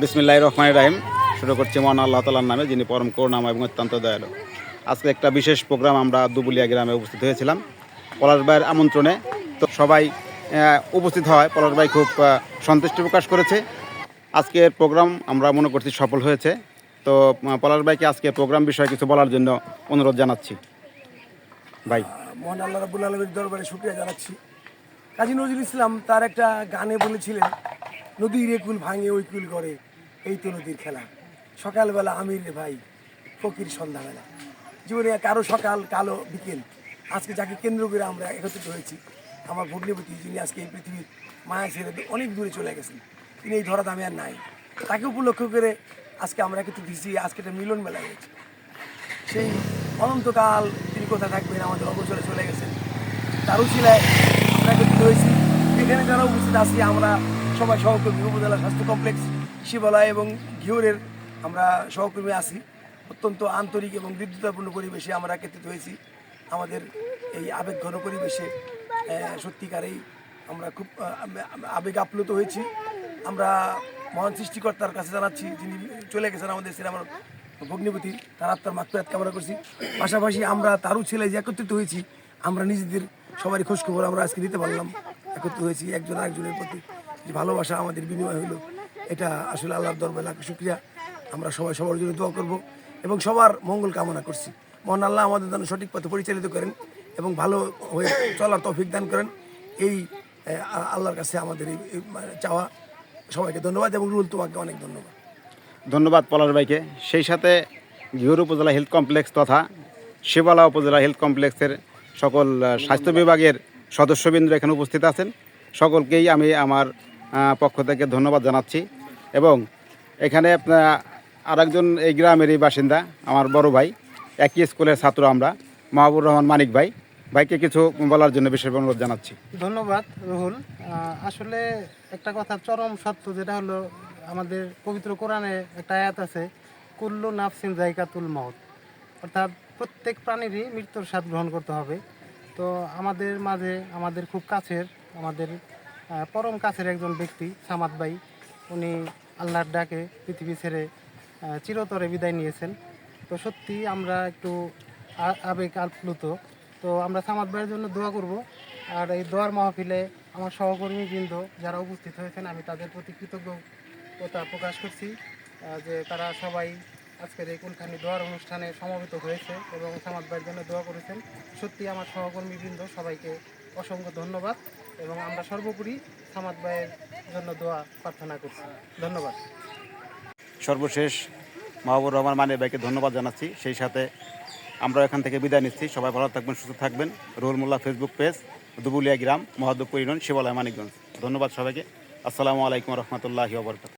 বিসমিল্লাহির রহমানির রহিম। শুরু করছি মহান আল্লাহ তাআলার নামে, যিনি পরম করুণাময় এবং অত্যন্ত দয়ালু। আজকে একটা বিশেষ প্রোগ্রাম আমরা দুবুলিয়া গ্রামে উপস্থিত হয়েছিলাম পলাশ ভাইয়ের আমন্ত্রণে। তো সবাই উপস্থিত হয়, পলাশ ভাই খুব সন্তুষ্টি প্রকাশ করেছে। আজকের প্রোগ্রাম আমরা মনে করছি সফল হয়েছে। তো পলাশ ভাইকে আজকে প্রোগ্রাম বিষয়ে কিছু বলার জন্য অনুরোধ জানাচ্ছি। ভাই, মহান আল্লাহ রাব্বুল আলামিনের দরবারে শুকরিয়া জানাচ্ছি। কাজী নজরুল ইসলাম তার একটা গানে বলেছিলেন, নদীর একুল ভাঙে ওই কুল করে, এই তো নদীর খেলা। সকালবেলা আমির রে ভাই, ফকির সন্ধ্যাবেলা। জীবনে কারো সকাল কালো বিকেল। আজকে যাকে কেন্দ্র করে আমরা একত্রিত হয়েছি, আমার ভগ্নিপতি, যিনি আজকে এই পৃথিবীর মায়া ছেড়ে অনেক দূরে চলে গেছেন, তিনি এই ধরা দামে আর নাই। তাকে উপলক্ষ করে আজকে আমরা একত্রিত দিচ্ছি। আজকে একটা মিলন মেলা হয়েছে। সেই অনন্তকাল তিনি কোথায় থাকবেন, আমাদের অবসরে চলে গেছেন, তার উছিলায় আমরা একত্রিত হয়েছি। এখানে যারা উপস্থিত আছি আমরা সবাই সহকর্মী, উপজেলা স্বাস্থ্য কমপ্লেক্স শিবালয় এবং ঘিওরের আমরা সহকর্মী আছি। অত্যন্ত আন্তরিক এবং হৃদ্যতাপূর্ণ পরিবেশে আমরা একত্রিত হয়েছি। আমাদের এই আবেগঘন পরিবেশে সত্যিকারেই আমরা খুব আবেগ আপ্লুত হয়েছি। আমরা মহান সৃষ্টিকর্তার কাছে জানাচ্ছি, যিনি চলে গেছেন আমাদের সিনেমার ভগ্নিপতি, তার আত্মার মাগফিরাত কামনা করছি। পাশাপাশি আমরা তারও ছেলে যে একত্রিত হয়েছি, আমরা নিজেদের সবারই খোঁজখবর আমরা আজকে নিতে পারলাম। একত্রিত হয়েছি একজন আরেকজনের প্রতি যে ভালোবাসা আমাদের বিনিময় হলো, এটা আসলে আল্লাহর দরবারে লাখ শুকরিয়া। আমরা সবাই সবার জন্য দোয়া করব এবং সবার মঙ্গল কামনা করছি। মহান আল্লাহ আমাদের যেন সঠিক পথে পরিচালিত করেন এবং ভালো হয়ে চলার তৌফিক দান করেন, এই আল্লাহর কাছে আমাদের এই চাওয়া। সবাইকে ধন্যবাদ এবং রুল, তোমাকে অনেক ধন্যবাদ। ধন্যবাদ পলাশ ভাইকে। সেই সাথে ঘিওর উপজেলা হেলথ কমপ্লেক্স তথা শিবালা উপজেলা হেলথ কমপ্লেক্সের সকল স্বাস্থ্য বিভাগের সদস্যবৃন্দ এখানে উপস্থিত আছেন। সকলকেই আমি আমার পক্ষ থেকে ধন্যবাদ জানাচ্ছি। এবং এখানে আরেকজন এই গ্রামেরই বাসিন্দা, আমার বড় ভাই, একই স্কুলের ছাত্র আমরা, মাহবুর রহমান মানিক ভাই, ভাইকে কিছু বলার জন্য বিশেষ অনুরোধ জানাচ্ছি। ধন্যবাদ রুহুল। আসলে একটা কথা চরম সত্য, যেটা হলো আমাদের পবিত্র কোরআনে একটা আয়াত আছে, কুল্লু নাফসিন যায়কাতুল মউত, অর্থাৎ প্রত্যেক প্রাণীরই মৃত্যুর স্বাদ গ্রহণ করতে হবে। তো আমাদের মাঝে আমাদের খুব কাছের, আমাদের পরম কাছের একজন ব্যক্তি সামাদ ভাই, উনি আল্লাহর ডাকে পৃথিবী ছেড়ে চিরতরে বিদায় নিয়েছেন। তো সত্যি আমরা একটু আবেগ আপ্লুত। তো আমরা সামাদ ভাইয়ের জন্য দোয়া করব। আর এই দোয়ার মাহফিলে আমার সহকর্মীবৃন্দ যারা উপস্থিত হয়েছেন, আমি তাদের প্রতি কৃতজ্ঞতা প্রকাশ করছি যে তারা সবাই আজকের এই কুলখানি দোয়ার অনুষ্ঠানে সমবেত হয়েছে এবং সামাদ ভাইয়ের জন্য দোয়া করেছেন। সত্যি আমার সহকর্মীবৃন্দ সবাইকে অসংখ্য ধন্যবাদ এবং আমরা সর্বোপরি সামাদ ভাইয়ের জন্য দোয়া প্রার্থনা করছি। ধন্যবাদ। সর্বশেষ মাহবুর রহমান মানিক ভাইকে ধন্যবাদ জানাচ্ছি। সেই সাথে আমরা এখান থেকে বিদায় নিচ্ছি। সবাই ভালো থাকবেন, সুস্থ থাকবেন। রুহুল মোল্লা ফেসবুক পেজ, দুবুলিয়া গ্রাম, মহাদেবপুর ইউনিয়ন, শিবালয়, মানিকগঞ্জ। ধন্যবাদ সবাইকে। আসসালামু আলাইকুম রহমতুল্লাহি ওয়া বারাকাতুহু।